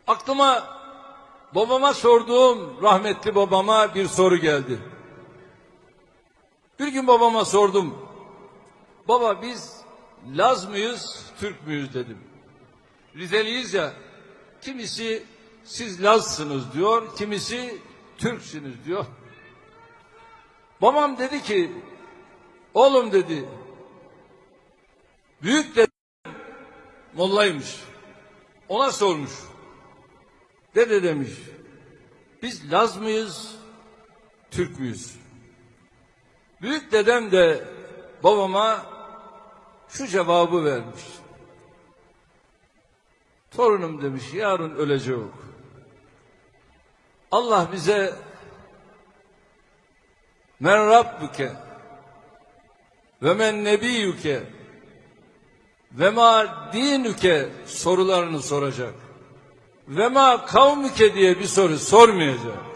Aklıma babama sorduğum, rahmetli babama bir soru geldi. Bir gün babama sordum. Baba biz Laz mıyız, Türk müyüz dedim. Rizeliyiz ya, kimisi siz Lazsınız diyor, kimisi Türksünüz diyor. Babam dedi ki, oğlum dedi, büyük dedem mollaymış. Ona sormuş. Dede demiş, biz Laz mıyız, Türk müyüz? Büyük dedem de babama şu cevabı vermiş. Torunum demiş, yarın ölecek. Allah bize men rabbuke ve men nebiyyuke ve ma dinüke sorularını soracak. Ve ma kavmüke diye bir soru sormayacak.